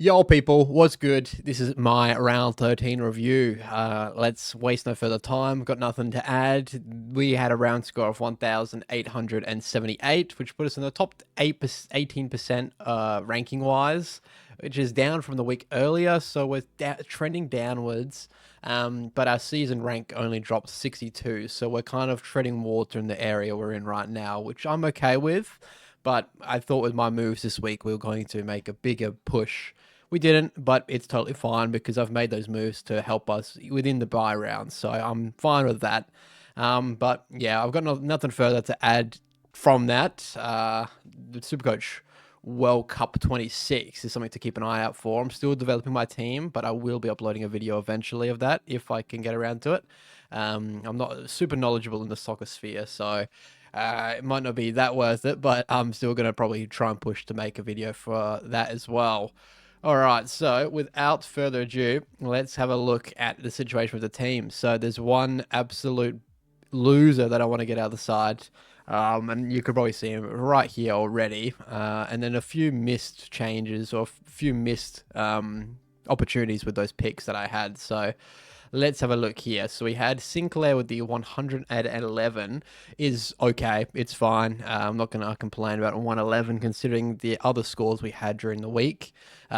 Yo, people, what's good? This is my round 13 review. Let's waste no further time. Got nothing to add. We had a round score of 1,878, which put us in the top 18% ranking wise, which is down from the week earlier. So we're trending downwards. But our season rank only dropped 62. So we're kind of treading water in the area we're in right now, which I'm okay with. But I thought with my moves this week, we were going to make a bigger push. We didn't, but it's totally fine because I've made those moves to help us within the buy round, so I'm fine with that. But yeah, I've got nothing further to add from that. The Supercoach World Cup 26 is something to keep an eye out for. I'm still developing my team, but I will be uploading a video eventually of that if I can get around to it. I'm not super knowledgeable in the soccer sphere, so it might not be that worth it, but I'm still going to probably try and push to make a video for that as well. All right, so without further ado, let's have a look at the situation with the team. So there's one absolute loser that I want to get out of the side, and you could probably see him right here already, and then a few missed changes or a few missed opportunities with those picks that I had. So let's have a look here. So we had Sinclair with the 111 is okay. It's fine. I'm not going to complain about 111 considering the other scores we had during the week.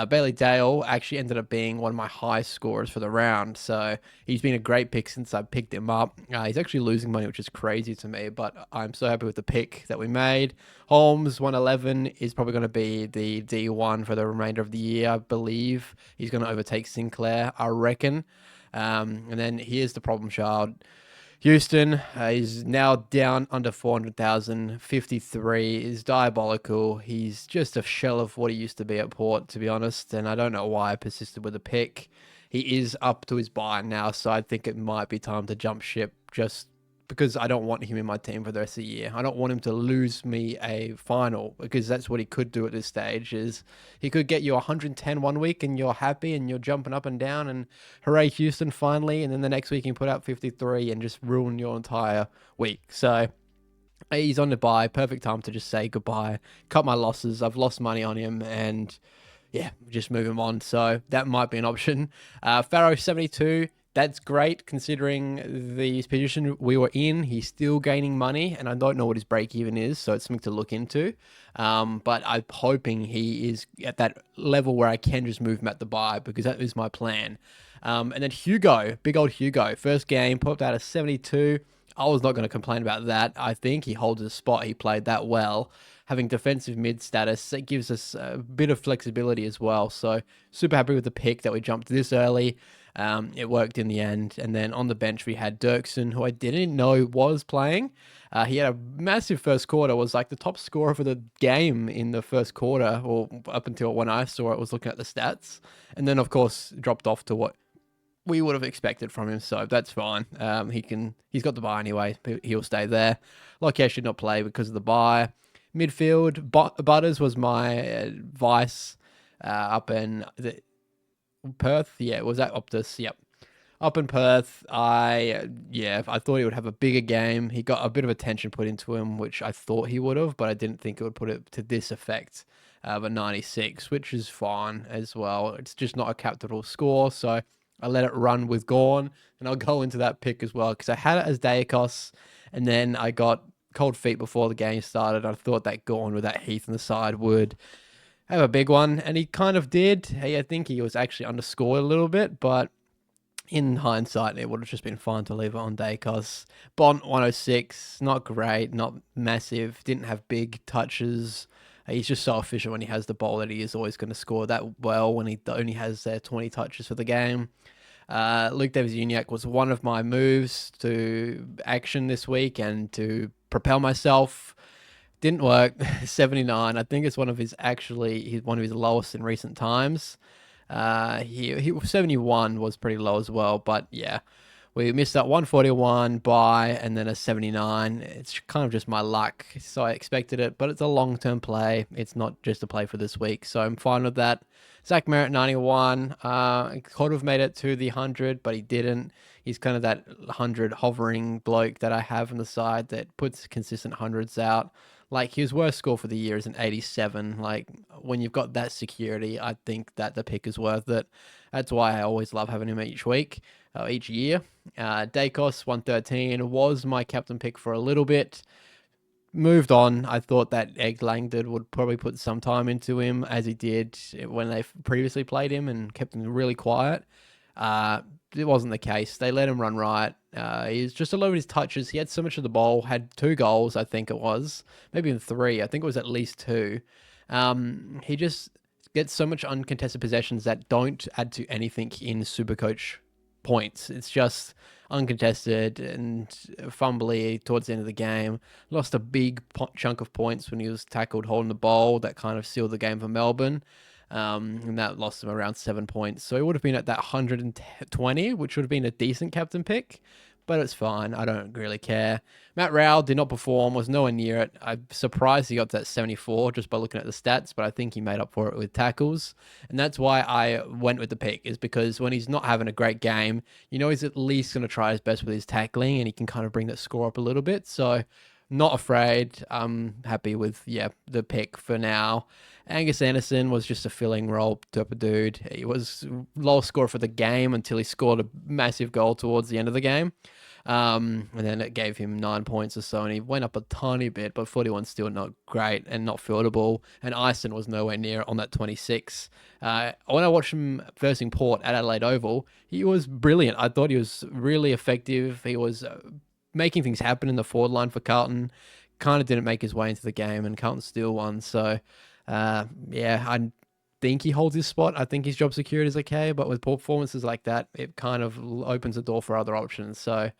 Bailey Dale actually ended up being one of my high scorers for the round. So he's been a great pick since I picked him up. He's actually losing money, which is crazy to me, but I'm so happy with the pick that we made. Holmes 111 is probably going to be the D1 for the remainder of the year, I believe. He's going to overtake Sinclair, I reckon. And then here's the problem child. Houston is now down under 400,000. 53 is diabolical. He's just a shell of what he used to be at Port, to be honest. And I don't know why I persisted with the pick. He is up to his buy now, so I think it might be time to jump ship just because I don't want him in my team for the rest of the year. I don't want him to lose me a final because that's what he could do at this stage is he could get you 110 one week and you're happy and you're jumping up and down and hooray Houston finally, and then the next week he can put out 53 and just ruin your entire week. So he's on the buy, perfect time to just say goodbye, cut my losses. I've lost money on him and yeah, just move him on. So that might be an option. Pharaoh 72, that's great considering the position we were in. He's still gaining money, and I don't know what his break even is, so it's something to look into. But I'm hoping he is at that level where I can just move him at the buy because that is my plan. And then Hugo, big old Hugo, first game popped out a 72. I was not going to complain about that. I think he holds his spot. He played that well. Having defensive mid status, it gives us a bit of flexibility as well. So super happy with the pick that we jumped this early. It worked in the end. And then on the bench, we had Dirksen, who I didn't know was playing. He had a massive first quarter, was like the top scorer for the game in the first quarter, or up until when I saw it, was looking at the stats. And then, of course, dropped off to what we would have expected from him, so that's fine. He's got the buy anyway. He'll stay there. Lockyer should not play because of the buy. Midfield, Butters was my vice up in Perth. Yeah, was that Optus? Yep. Up in Perth, I thought he would have a bigger game. He got a bit of attention put into him, which I thought he would have, but I didn't think it would put it to this effect of a 96, which is fine as well. It's just not a capital score, so I let it run with Gorn, and I'll go into that pick as well because I had it as Dacos, and then I got cold feet before the game started. I thought that Gorn with that Heath on the side would have a big one, and he kind of did. Hey, I think he was actually underscored a little bit, but in hindsight, it would have just been fine to leave it on Dacos. Bont 106, not great, not massive, didn't have big touches. He's just so efficient when he has the ball that he is always going to score that well when he only has 20 touches for the game. Luke Davies-Uniacke was one of my moves to action this week and to propel myself. Didn't work. 79. I think it's one of his lowest in recent times. He 71 was pretty low as well, but yeah, we missed that 141 buy and then a 79. It's kind of just my luck, so I expected it, but it's a long-term play. It's not just a play for this week, so I'm fine with that. Zach Merritt 91. Could have made it to the 100, but he didn't. He's kind of that 100 hovering bloke that I have on the side that puts consistent hundreds out. Like, his worst score for the year is an 87. Like, when you've got that security, I think that the pick is worth it. That's why I always love having him each week, each year. Dacos 113 was my captain pick for a little bit. Moved on. I thought that Egg Langdon would probably put some time into him, as he did when they previously played him and kept him really quiet. Uh, it wasn't the case. They let him run right. He's just a lot of his touches. He had so much of the ball, had 2 goals, I think it was, maybe even 3. I think it was at least 2. He just gets so much uncontested possessions that don't add to anything in Supercoach points. It's just uncontested and fumbly towards the end of the game. Lost a big chunk of points when he was tackled holding the ball. That kind of sealed the game for Melbourne. And that lost him around 7 points. So he would have been at that 120, which would have been a decent captain pick, but it's fine. I don't really care. Matt Rowell did not perform, was nowhere near it. I'm surprised he got that 74 just by looking at the stats, but I think he made up for it with tackles. And that's why I went with the pick, is because when he's not having a great game, he's at least going to try his best with his tackling, and he can kind of bring that score up a little bit. So not afraid. I'm happy with, the pick for now. Angus Anderson was just a filling role type of dude. He was low score for the game until he scored a massive goal towards the end of the game. And then it gave him 9 points or so, and he went up a tiny bit, but 41's still not great and not fieldable. And Ison was nowhere near on that 26. When I watched him versing Port at Adelaide Oval, he was brilliant. I thought he was really effective. He was making things happen in the forward line for Carlton. Kind of didn't make his way into the game, and Carlton still won. So, I think he holds his spot. I think his job security is okay, but with performances like that, it kind of opens the door for other options. So,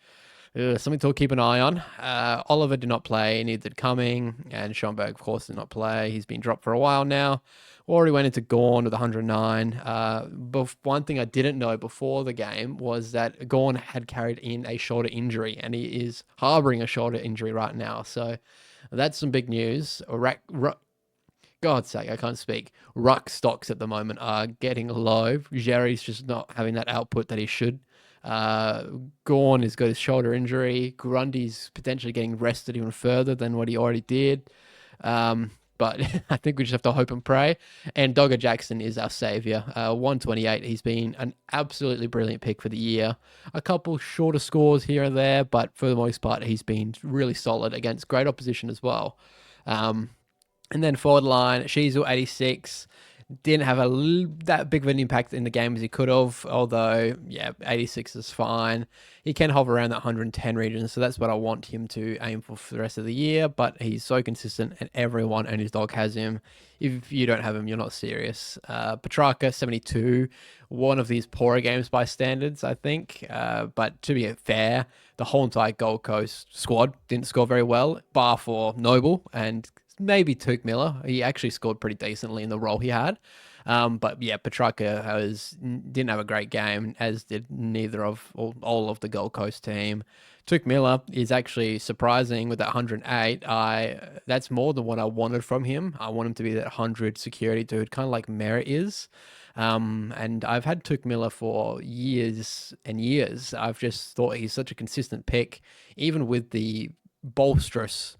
something to keep an eye on. Oliver did not play, neither did Cumming, and Schomburg, of course, did not play. He's been dropped for a while now. Already went into Gawn with 109. But one thing I didn't know before the game was that Gawn had carried in a shoulder injury, and he is harboring a shoulder injury right now. So that's some big news. God's sake, I can't speak. Ruck stocks at the moment are getting low. Jerry's just not having that output that he should. Gawn has got his shoulder injury. Grundy's potentially getting rested even further than what he already did. But I think we just have to hope and pray. And Dogger Jackson is our saviour. 128. He's been an absolutely brilliant pick for the year. A couple shorter scores here and there, but for the most part, he's been really solid against great opposition as well. And then forward line, Shizu 86. Didn't have that big of an impact in the game as he could have, although, 86 is fine. He can hover around that 110 region, so that's what I want him to aim for the rest of the year, but he's so consistent, and everyone and his dog has him. If you don't have him, you're not serious. Petrarca, 72, one of these poorer games by standards, I think, but to be fair, the whole entire Gold Coast squad didn't score very well, bar for Noble and maybe Tuke Miller. He actually scored pretty decently in the role he had. But Petrarca didn't have a great game, as did neither of all of the Gold Coast team. Tuke Miller is actually surprising with that 108. That's more than what I wanted from him. I want him to be that 100 security dude, kind of like Merritt is. And I've had Tuke Miller for years and years. I've just thought he's such a consistent pick, even with the bolsterous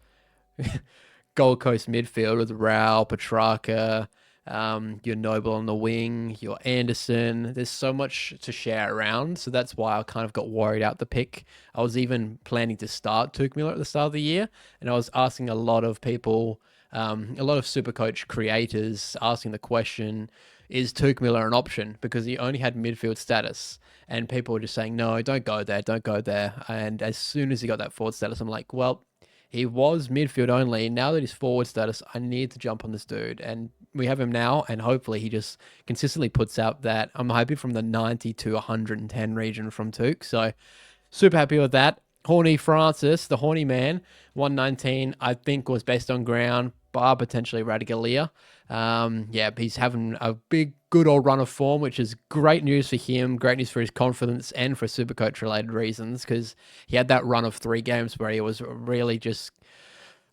Gold Coast midfield with Rao, Petrarca, your Noble on the wing, your Anderson. There's so much to share around, so that's why I kind of got worried out the pick. I was even planning to start Tuke Miller at the start of the year, and I was asking a lot of people, a lot of Supercoach creators asking the question, is Tuke Miller an option? Because he only had midfield status, and people were just saying, no, don't go there, don't go there. And as soon as he got that forward status, I'm like, well, he was midfield only. Now that he's forward status, I need to jump on this dude. And we have him now, and hopefully he just consistently puts out that. I'm happy from the 90 to 110 region from Tuke. So super happy with that. Horny Francis, the horny man, 119, I think was best on ground, bar potentially Radigalia. He's having a good old run of form, which is great news for him, great news for his confidence and for Supercoach related reasons, because he had that run of 3 games where he was really just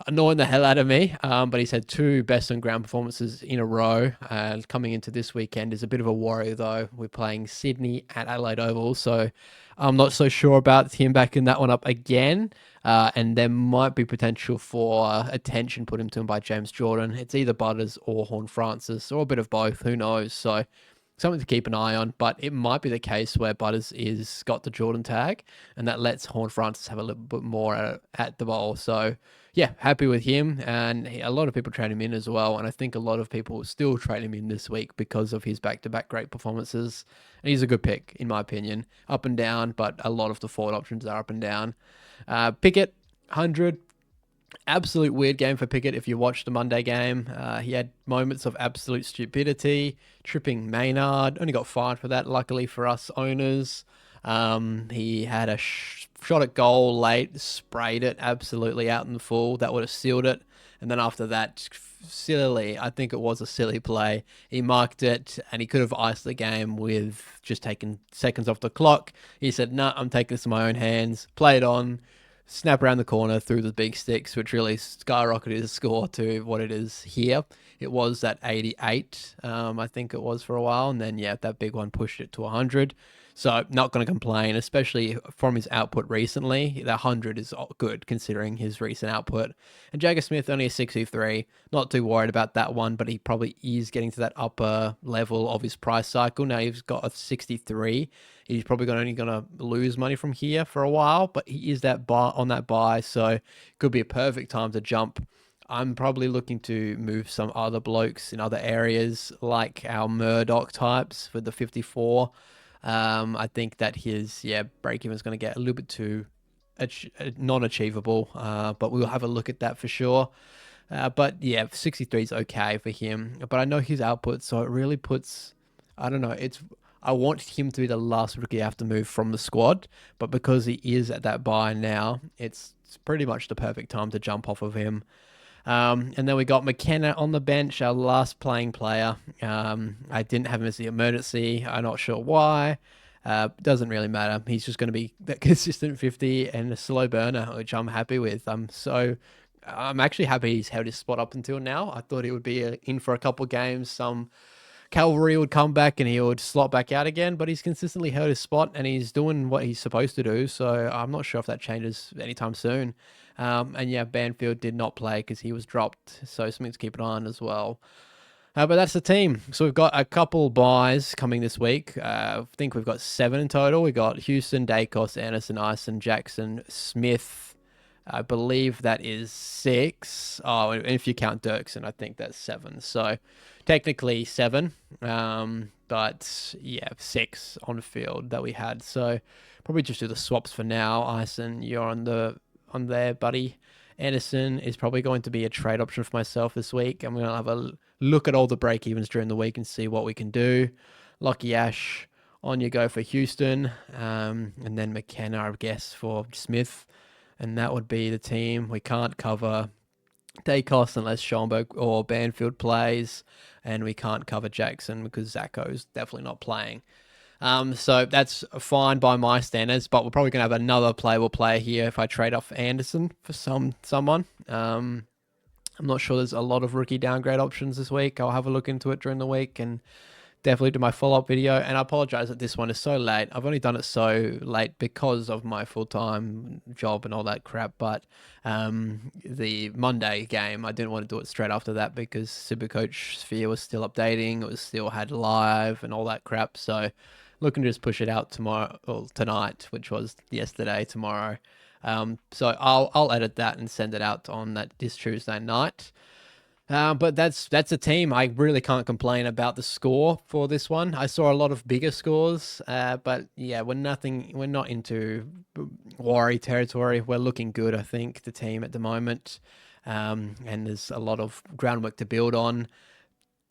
annoying the hell out of me. But he's had two best on ground performances in a row. Coming into this weekend is a bit of a worry, though. We're playing Sydney at Adelaide Oval, so I'm not so sure about him backing that one up again. And there might be potential for attention put into him by James Jordan. It's either Butters or Horn Francis, or a bit of both. Who knows? So something to keep an eye on, but it might be the case where Butters is got the Jordan tag, and that lets Horn Francis have a little bit more at the bowl. So yeah, happy with him, and a lot of people trade him in as well, and I think a lot of people still trade him in this week because of his back-to-back great performances, and he's a good pick in my opinion, up and down, but a lot of the forward options are up and down. Pickett, 100. Absolute weird game for Pickett if you watch the Monday game. He had moments of absolute stupidity, tripping Maynard. Only got fined for that, luckily for us owners. He had a shot at goal late, sprayed it absolutely out in the full. That would have sealed it. And then after that, silly, I think it was a silly play. He marked it, and he could have iced the game with just taking seconds off the clock. He said, "Nah, I'm taking this in my own hands." Played on, snap around the corner through the big sticks, which really skyrocketed the score to what it is here. It was at 88, I think it was for a while, and then yeah, that big one pushed it to 100. So not going to complain, especially from his output recently. The 100 is good considering his recent output. And Jagger Smith only a 63. Not too worried about that one, but he probably is getting to that upper level of his price cycle. Now he's got a 63. He's probably only going to lose money from here for a while, but he is that buy on that buy, so could be a perfect time to jump. I'm probably looking to move some other blokes in other areas, like our Murdoch types for the 54. I think that his break even is going to get a little bit too non-achievable, but we'll have a look at that for sure. But yeah, 63 is okay for him. But I know his output, so it really puts, I don't know, I want him to be the last rookie I have to move from the squad, but because he is at that buy now, it's pretty much the perfect time to jump off of him. And then we got McKenna on the bench, our last playing player. I didn't have him as the emergency. I'm not sure why. Doesn't really matter. He's just going to be that consistent 50 and a slow burner, which I'm happy with. I'm actually happy he's held his spot up until now. I thought he would be in for a couple of games. Some cavalry would come back and he would slot back out again, but he's consistently held his spot and he's doing what he's supposed to do. So I'm not sure if that changes anytime soon. And yeah, Banfield did not play because he was dropped. So something to keep an eye on as well. But that's the team. So we've got a couple buys coming this week. I think we've got 7 in total. We got Houston, Dacos, Anderson, Ison, Jackson, Smith. I believe that is 6. Oh, and if you count Dirksen, I think that's 7. So technically 7. But yeah, 6 on the field that we had. So probably just do the swaps for now. Ison, you're on there, buddy. Anderson is probably going to be a trade option for myself this week. I'm going to have a look at all the break-evens during the week and see what we can do. Lockie Ash, on you go for Houston. And then McKenna, I guess, for Smith. And that would be the team. We can't cover Dacos unless Schoenberg or Banfield plays. And we can't cover Jackson because Zacho's definitely not playing. So that's fine by my standards, but we're probably going to have another playable player here if I trade off Anderson for someone. I'm not sure there's a lot of rookie downgrade options this week. I'll have a look into it during the week and definitely do my follow-up video. And I apologize that this one is so late. I've only done it so late because of my full-time job and all that crap. But the Monday game, I didn't want to do it straight after that because Supercoach Sphere was still updating. It was still had live and all that crap. So looking to just push it out tonight, which was yesterday, tomorrow. So I'll edit that and send it out on this Tuesday night. But that's a team. I really can't complain about the score for this one. I saw a lot of bigger scores, but yeah, we're not into worry territory. We're looking good, I think, the team at the moment. And there's a lot of groundwork to build on.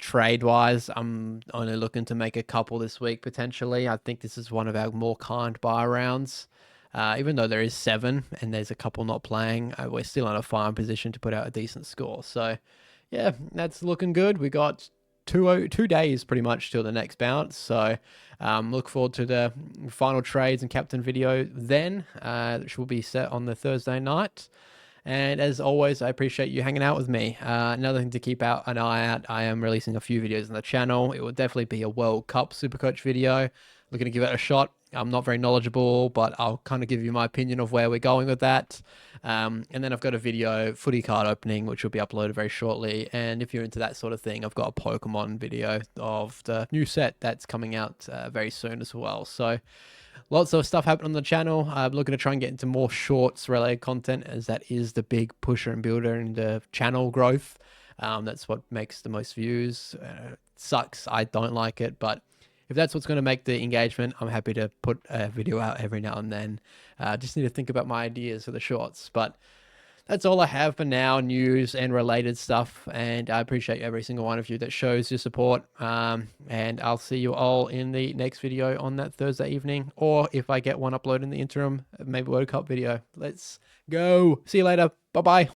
Trade-wise, I'm only looking to make a couple this week, potentially. I think this is one of our more kind buy rounds. Even though there is 7 and there's a couple not playing, we're still in a fine position to put out a decent score. So yeah, that's looking good. We got 2 days pretty much till the next bounce. So look forward to the final trades and captain video then, which will be set on the Thursday night. And as always, I appreciate you hanging out with me. Another thing to keep out an eye out, I am releasing a few videos on the channel. It will definitely be a World Cup Supercoach video. Looking to give it a shot. I'm not very knowledgeable, but I'll kind of give you my opinion of where we're going with that. And then I've got a video, footy card opening, which will be uploaded very shortly. And if you're into that sort of thing, I've got a Pokemon video of the new set that's coming out very soon as well. So lots of stuff happening on the channel. I'm looking to try and get into more shorts related content, as that is the big pusher and builder in the channel growth. That's what makes the most views. Sucks. I don't like it, but if that's what's going to make the engagement, I'm happy to put a video out every now and then. Just need to think about my ideas for the shorts. But that's all I have for now, news and related stuff. And I appreciate every single one of you that shows your support. And I'll see you all in the next video on that Thursday evening. Or if I get one uploaded in the interim, maybe World Cup video. Let's go. See you later. Bye-bye.